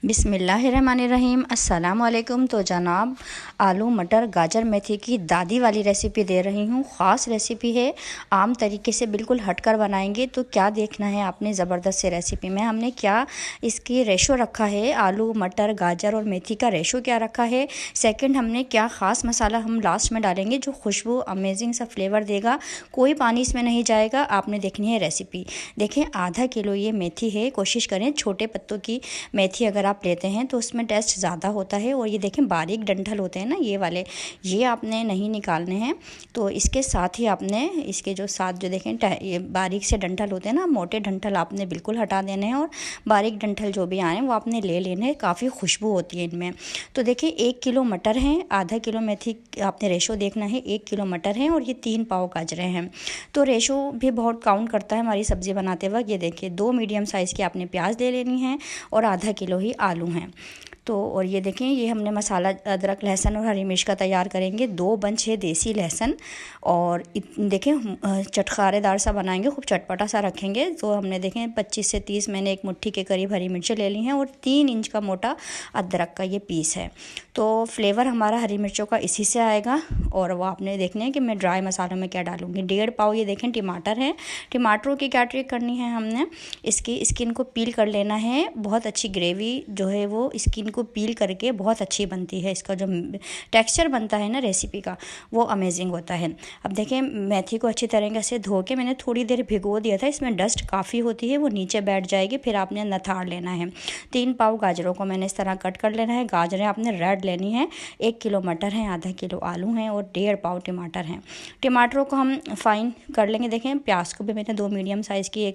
बिस्मिल्लाहिर्रहमानिर्रहीम। अस्सलामुअलैकुम। तो जनाब, आलू मटर गाजर मेथी की दादी वाली रेसिपी दे रही हूँ। ख़ास रेसिपी है, आम तरीके से बिल्कुल हटकर बनाएंगे। तो क्या देखना है आपने ज़बरदस्त से रेसिपी में हमने क्या इसकी रेशो रखा है, आलू मटर गाजर और मेथी का रेशो क्या रखा है। सेकंड, हमने क्या ख़ास मसाला हम लास्ट में डालेंगे जो खुशबू अमेजिंग सा फ्लेवर देगा। कोई पानी इसमें नहीं जाएगा। आपने देखनी है रेसिपी। देखें, आधा किलो ये मेथी है। कोशिश करें छोटे पत्तों की मेथी अगर आप लेते हैं तो उसमें टेस्ट ज़्यादा होता है। और ये देखें, बारीक डंठल होते हैं ना ये वाले, ये आपने नहीं निकालने हैं। तो इसके साथ ही आपने इसके जो साथ जो देखें ये बारीक से डंठल होते हैं ना, मोटे डंठल आपने बिल्कुल हटा देने हैं और बारीक डंठल जो भी आए वो आपने ले लेने हैं। काफ़ी खुशबू होती है इनमें। तो देखिए, 1 किलो मटर हैं, आधा किलो मेथी, आपने रेशो देखना है। 1 किलो मटर हैं और ये 3 पाव गाजरें हैं। तो रेशो भी बहुत काउंट करता है हमारी सब्ज़ी बनाते वक्त। ये देखिए, 2 मीडियम साइज़ की आपने प्याज ले लेनी है और आधा किलो ही आलू हैं। तो और ये देखें, ये हमने मसाला अदरक लहसुन और हरी मिर्च का तैयार करेंगे। 2 बंच है देसी लहसुन और देखें चटखारेदार सा बनाएंगे, खूब चटपटा सा रखेंगे। तो हमने देखें 25 से 30 मैंने एक मुट्ठी के करीब हरी मिर्चें ले ली हैं और 3 इंच का मोटा अदरक का ये पीस है। तो फ्लेवर हमारा हरी मिर्चों का इसी से आएगा। और वो आपने देखना है कि मैं ड्राई मसालों में क्या डालूँगी। 1.5 पाव ये देखें टमाटर है। टमाटरों की क्या ट्रिक करनी है, हमने इसकी स्किन को पील कर लेना है। बहुत अच्छी ग्रेवी जो है वो स्किन को पील करके बहुत अच्छी बनती है। इसका जो टेक्सचर बनता है ना रेसिपी का, वो अमेजिंग होता है। अब देखें, मेथी को अच्छी तरीके से धो के मैंने थोड़ी देर भिगो दिया था। इसमें डस्ट काफ़ी होती है, वो नीचे बैठ जाएगी। फिर आपने नथाड़ लेना है। 3 पाव गाजरों को मैंने इस तरह कट कर लेना है। गाजरें आपने रेड लेनी है। 1 किलो मटर हैं, आधा किलो आलू हैं और 1.5 पाव टमाटर हैं। टमाटरों को हम फाइन कर लेंगे। देखें, प्याज को भी मैंने 2 मीडियम साइज़ की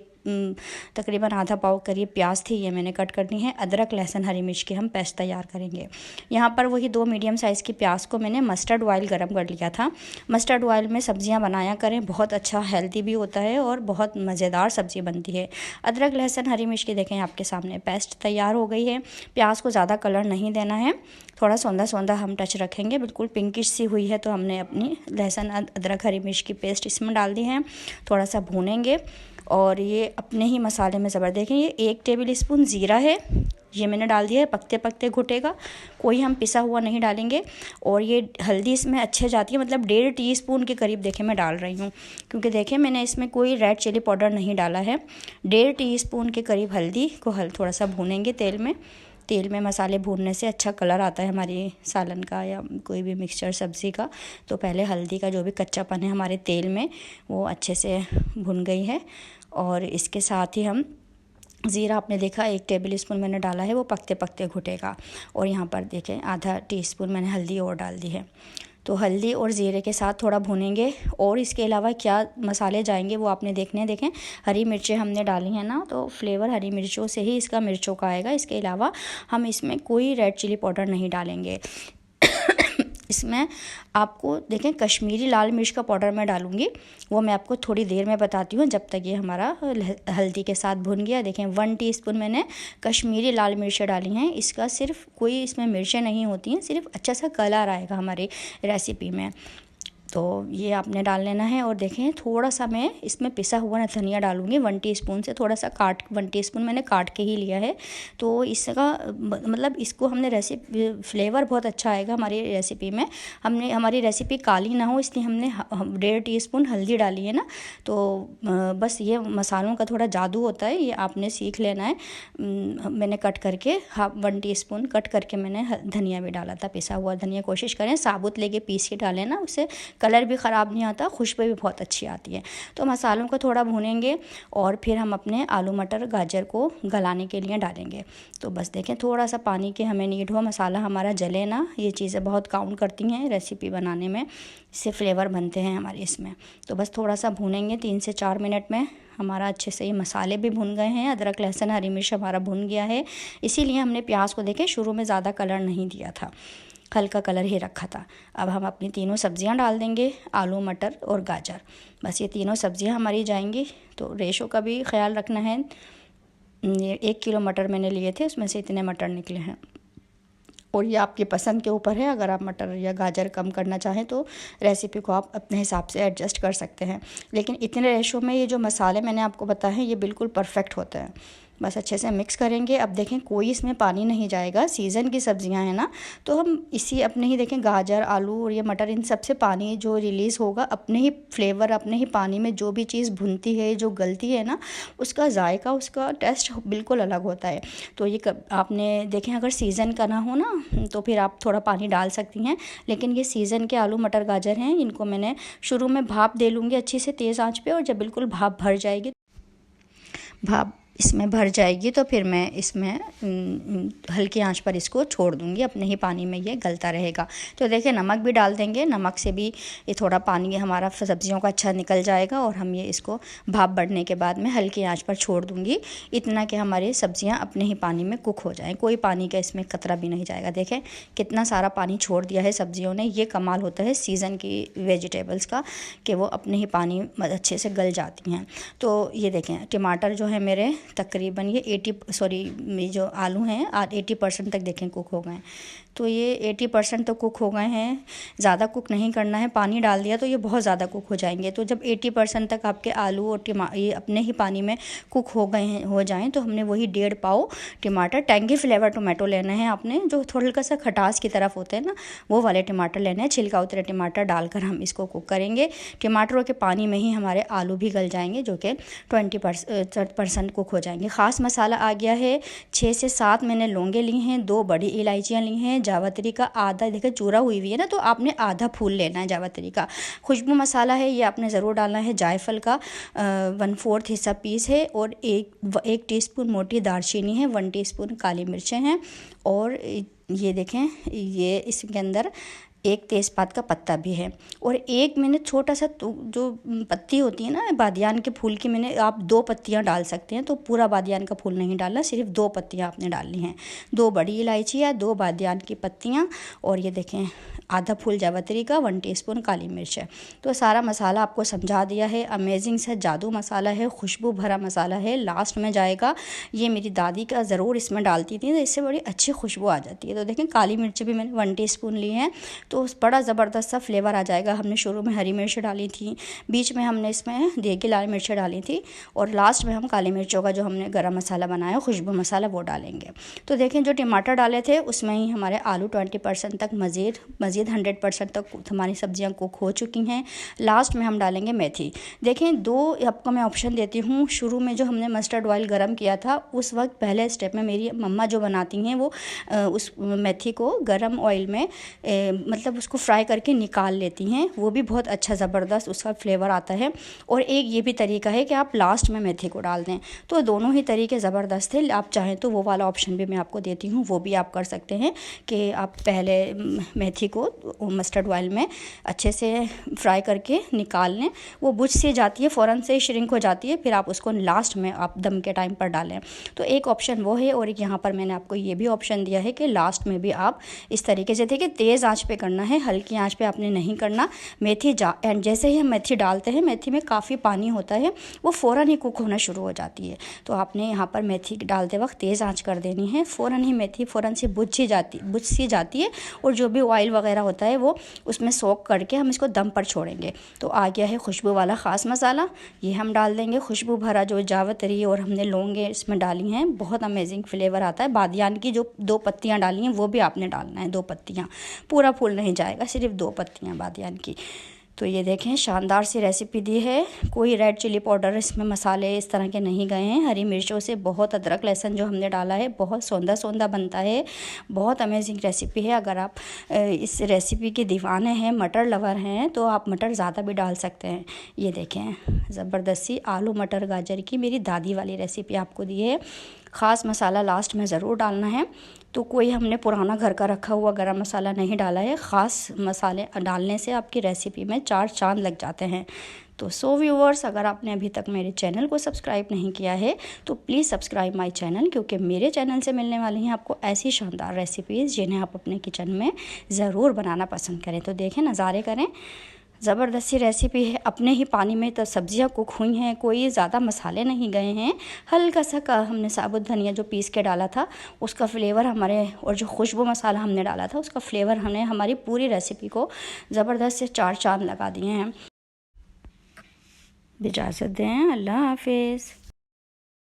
तकरीबन आधा पाव करीब प्याज थी, ये मैंने कट करनी है। अदरक लहसुन हरी मिर्च की हम पेस्ट तैयार करेंगे। यहाँ पर वही 2 मीडियम साइज़ की प्याज को मैंने मस्टर्ड ऑयल गरम कर लिया था। मस्टर्ड ऑयल में सब्जियाँ बनाया करें, बहुत अच्छा हेल्दी भी होता है और बहुत मज़ेदार सब्ज़ी बनती है। अदरक लहसुन हरी मिर्च की देखें आपके सामने पेस्ट तैयार हो गई है। प्याज को ज़्यादा कलर नहीं देना है, थोड़ा सौंधा सौंधा हम टच रखेंगे। बिल्कुल पिंकिश सी हुई है तो हमने अपनी लहसुन अदरक हरी मिर्च की पेस्ट इसमें डाल दी है। थोड़ा सा भूनेंगे और ये अपने ही मसाले में ज़बर देखें। ये 1 टेबल स्पून ज़ीरा है, ये मैंने डाल दिया है। पकते पकते घुटेगा, कोई हम पिसा हुआ नहीं डालेंगे। और ये हल्दी इसमें अच्छे जाती है, मतलब 1.5 टीस्पून के करीब देखें मैं डाल रही हूँ, क्योंकि देखें मैंने इसमें कोई रेड चिली पाउडर नहीं डाला है। 1.5 टीस्पून के करीब हल्दी को थोड़ा सा भूनेंगे तेल में। तेल में मसाले भूनने से अच्छा कलर आता है हमारी सालन का या कोई भी मिक्सचर सब्ज़ी का। तो पहले हल्दी का जो भी कच्चापन है हमारे तेल में वो अच्छे से भुन गई है। और इसके साथ ही हम ज़ीरा आपने देखा 1 टेबल स्पून मैंने डाला है, वो पकते पकते घुटेगा। और यहाँ पर देखें आधा टीस्पून मैंने हल्दी और डाल दी है। तो हल्दी और ज़ीरे के साथ थोड़ा भुनेंगे। और इसके अलावा क्या मसाले जाएंगे वो आपने देखने हैं। देखें, हरी मिर्चें हमने डाली हैं ना, तो फ्लेवर हरी मिर्चों से ही इसका मिर्चों का आएगा। इसके अलावा हम इसमें कोई रेड चिली पाउडर नहीं डालेंगे। इसमें आपको देखें कश्मीरी लाल मिर्च का पाउडर मैं डालूँगी, वो मैं आपको थोड़ी देर में बताती हूँ, जब तक ये हमारा हल्दी के साथ भुन गया। देखें 1 टीस्पून मैंने कश्मीरी लाल मिर्चें डाली हैं। इसका सिर्फ कोई इसमें मिर्चें नहीं होती हैं, सिर्फ अच्छा सा कलर आएगा हमारी रेसिपी में। तो ये आपने डाल लेना है। और देखें थोड़ा सा मैं इसमें पिसा हुआ धनिया डालूँगी 1 टीस्पून से, थोड़ा सा 1 टीस्पून मैंने काट के ही लिया है। तो इसका मतलब इसको हमने रेसिपी फ्लेवर बहुत अच्छा आएगा हमारी रेसिपी में। हमने हमारी रेसिपी काली ना हो इसलिए हमने 1.5 टीस्पून हल्दी डाली है ना। तो बस ये मसालों का थोड़ा जादू होता है, ये आपने सीख लेना है। मैंने कट करके 1 टीस्पून कट करके मैंने धनिया भी डाला था, पिसा हुआ धनिया। कोशिश करें साबुत लेके पीस के डालें ना, उससे कलर भी ख़राब नहीं आता, खुशबू भी बहुत अच्छी आती है। तो मसालों को थोड़ा भूनेंगे और फिर हम अपने आलू मटर गाजर को गलाने के लिए डालेंगे। तो बस देखें थोड़ा सा पानी की हमें नीड हो, मसाला हमारा जले ना, ये चीज़ें बहुत काउंट करती हैं रेसिपी बनाने में, इससे फ्लेवर बनते हैं हमारे इसमें। तो बस थोड़ा सा भूनेंगे 3 से 4 मिनट में। हमारा अच्छे से ये मसाले भी भुन गए हैं, अदरक लहसुन हरी मिर्च हमारा भुन गया है। इसीलिए हमने प्याज को देखें शुरू में ज़्यादा कलर नहीं दिया था, हल्का कलर ही रखा था। अब हम अपनी तीनों सब्जियां डाल देंगे, आलू मटर और गाजर। बस ये तीनों सब्जियां हमारी जाएंगी। तो रेशो का भी ख्याल रखना है। 1 किलो मटर मैंने लिए थे, उसमें से इतने मटर निकले हैं। और ये आपकी पसंद के ऊपर है, अगर आप मटर या गाजर कम करना चाहें तो रेसिपी को आप अपने हिसाब से एडजस्ट कर सकते हैं। लेकिन इतने रेशो में ये जो मसाले मैंने आपको बताए हैं ये बिल्कुल परफेक्ट होते हैं। बस अच्छे से मिक्स करेंगे। अब देखें कोई इसमें पानी नहीं जाएगा, सीज़न की सब्जियां हैं ना, तो हम इसी अपने ही देखें गाजर, आलू और ये मटर, इन सब से पानी जो रिलीज़ होगा, अपने ही फ्लेवर, अपने ही पानी में जो भी चीज़ भुनती है, जो गलती है ना, उसका जायका, उसका टेस्ट बिल्कुल अलग होता है। तो ये आपने देखें अगर सीज़न का ना हो ना तो फिर आप थोड़ा पानी डाल सकती हैं, लेकिन ये सीज़न के आलू मटर गाजर हैं, इनको मैंने शुरू में भाप दे लूँगी अच्छी से तेज़ आंच पे, और जब बिल्कुल भाप भर जाएगी, भाप इसमें भर जाएगी, तो फिर मैं इसमें हल्की आंच पर इसको छोड़ दूंगी, अपने ही पानी में ये गलता रहेगा। तो देखिए नमक भी डाल देंगे, नमक से भी ये थोड़ा पानी हमारा सब्जियों का अच्छा निकल जाएगा, और हम ये इसको भाप बढ़ने के बाद में हल्की आंच पर छोड़ दूंगी, इतना कि हमारी सब्जियां अपने ही पानी में कुक हो जाएं, कोई पानी का इसमें कतरा भी नहीं जाएगा। देखें कितना सारा पानी छोड़ दिया है सब्जियों ने। ये कमाल होता है सीज़न की वेजिटेबल्स का कि वो अपने ही पानी अच्छे से गल जाती हैं। तो ये देखें टमाटर जो है मेरे तकरीबन ये 80 जो आलू हैं 80% तक देखें कुक हो गए। तो ये 80% तो कुक हो गए हैं, ज़्यादा कुक नहीं करना है, पानी डाल दिया तो ये बहुत ज़्यादा कुक हो जाएंगे। तो जब 80% तक आपके आलू और ये अपने ही पानी में कुक हो गए हैं, हो जाएं, तो हमने वही 1.5 पाव टमाटर, टेंगी फ्लेवर टोमेटो लेना है आपने, जो थोड़ा हल्का सा खटास की तरफ होते हैं ना, वो वाले टमाटर लेने हैं। छिलका उतरे टमाटर डालकर हम इसको कुक करेंगे। टमाटरों के पानी में ही हमारे आलू भी गल जाएंगे, जो कि 20% कुक हो जाएंगे। ख़ास मसाला आ गया है, 6 से 7 मैंने लौंगे ली हैं, 2 बड़ी इलायचियाँ ली हैं, जावित्री का आधा, देखिए चूरा हुई हुई है ना, तो आपने आधा फूल लेना है जावित्री का। खुशबू मसाला है, ये आपने ज़रूर डालना है, जायफल का 1/4 हिस्सा पीस है, और एक टीस्पून मोटी दालचीनी है, 1 टीस्पून काली मिर्चें हैं, और ये देखें ये इसके अंदर एक तेज़पात का पत्ता भी है, और एक मैंने छोटा सा जो पत्ती होती है ना बादियान के फूल की, मैंने आप 2 पत्तियां डाल सकते हैं, तो पूरा बादियान का फूल नहीं डालना, सिर्फ 2 पत्तियां आपने डालनी हैं। 2 बड़ी इलायची या 2 बादियान की पत्तियां, और ये देखें आधा फूल जावित्री का, 1 टीस्पून काली मिर्च है। तो सारा मसाला आपको समझा दिया है। अमेजिंग सा जादू मसाला है, खुशबू भरा मसाला है, लास्ट में जाएगा। ये मेरी दादी का ज़रूर इसमें डालती थी, तो इससे बड़ी अच्छी खुशबू आ जाती है। तो देखें काली मिर्च भी मैंने 1 टीस्पून ली है, तो बड़ा ज़बरदस्त सा फ्लेवर आ जाएगा। हमने शुरू में हरी मिर्च डाली थी, बीच में हमने इसमें देगी लाल मिर्च डाली थी, और लास्ट में हम काली मिर्चों का जो हमने गरम मसाला बनाया, खुशबू मसाला, वो डालेंगे। तो देखें जो टमाटर डाले थे उसमें ही हमारे आलू 20% तक मज़ीद 100% तक हमारी सब्जियां कुक हो चुकी हैं। लास्ट में हम डालेंगे मेथी। देखें 2 आपको मैं ऑप्शन देती हूँ। शुरू में जो हमने मस्टर्ड ऑयल गरम किया था, उस वक्त पहले स्टेप में मेरी मम्मा जो बनाती हैं, वो उस मेथी को गरम ऑयल में मतलब उसको फ्राई करके निकाल लेती हैं, वो भी बहुत अच्छा ज़बरदस्त उसका फ्लेवर आता है। और एक ये भी तरीका है कि आप लास्ट में मेथी को डाल दें। तो दोनों ही तरीके ज़बरदस्त है। आप चाहें तो वो वाला ऑप्शन भी मैं आपको देती हूँ, वो भी आप कर सकते हैं कि आप पहले मेथी को मस्टर्ड ऑयल में अच्छे से फ्राई करके निकाल लें, वो बुझ सी जाती है, फ़ौरन से श्रिंक हो जाती है, फिर आप उसको लास्ट में आप दम के टाइम पर डालें। तो एक ऑप्शन वो है, और एक यहाँ पर मैंने आपको ये भी ऑप्शन दिया है कि लास्ट में भी आप इस तरीके से, देखिए तेज़ आंच पे करना है, हल्की आंच पे आपने नहीं करना। मेथी एंड जैसे ही हम मेथी डालते हैं, मेथी में काफ़ी पानी होता है, वो फ़ौरन ही कुक होना शुरू हो जाती है। तो आपने यहाँ पर मेथी डालते वक्त तेज़ आंच कर देनी है, फ़ौरन ही मेथी फ़ौरन से बुझ सी जाती है, और जो भी ऑयल वगैरह होता है वो उसमें सोक करके हम इसको दम पर छोड़ेंगे। तो आ गया है खुशबू वाला ख़ास मसाला, ये हम डाल देंगे। खुशबू भरा जो जावित्री और हमने लौंगे इसमें डाली हैं, बहुत अमेजिंग फ्लेवर आता है। बादियान की जो 2 पत्तियाँ डाली हैं, वो भी आपने डालना है, 2 पत्तियाँ, पूरा फूल नहीं जाएगा, सिर्फ 2 पत्तियाँ बादियान की। तो ये देखें शानदार सी रेसिपी दी है, कोई रेड चिली पाउडर इसमें मसाले इस तरह के नहीं गए हैं, हरी मिर्चों से, बहुत अदरक लहसुन जो हमने डाला है, बहुत सौंधा सौंधा बनता है, बहुत अमेजिंग रेसिपी है। अगर आप इस रेसिपी के दीवाने हैं, मटर लवर हैं, तो आप मटर ज़्यादा भी डाल सकते हैं। ये देखें ज़बरदस्त सी आलू मटर गाजर की मेरी दादी वाली रेसिपी आपको दी है। ख़ास मसाला लास्ट में ज़रूर डालना है, तो कोई हमने पुराना घर का रखा हुआ गरम मसाला नहीं डाला है। ख़ास मसाले डालने से आपकी रेसिपी में 4 चांद लग जाते हैं। तो व्यूअर्स, अगर आपने अभी तक मेरे चैनल को सब्सक्राइब नहीं किया है, तो प्लीज़ सब्सक्राइब माय चैनल, क्योंकि मेरे चैनल से मिलने वाली हैं आपको ऐसी शानदार रेसिपीज़ जिन्हें आप अपने किचन में ज़रूर बनाना पसंद करें। तो देखें, नज़ारे करें, ज़बरदस्त सी रेसिपी है। अपने ही पानी में तो सब्जियां कुक हुई हैं, कोई ज़्यादा मसाले नहीं गए हैं, हल्का सा हमने साबुत धनिया जो पीस के डाला था उसका फ्लेवर हमारे, और जो खुशबू मसाला हमने डाला था उसका फ्लेवर हमने हमारी पूरी रेसिपी को ज़बरदस्त से 4 चांद लगा दिए हैं। इजाज़त दें, अल्लाह हाफिज़।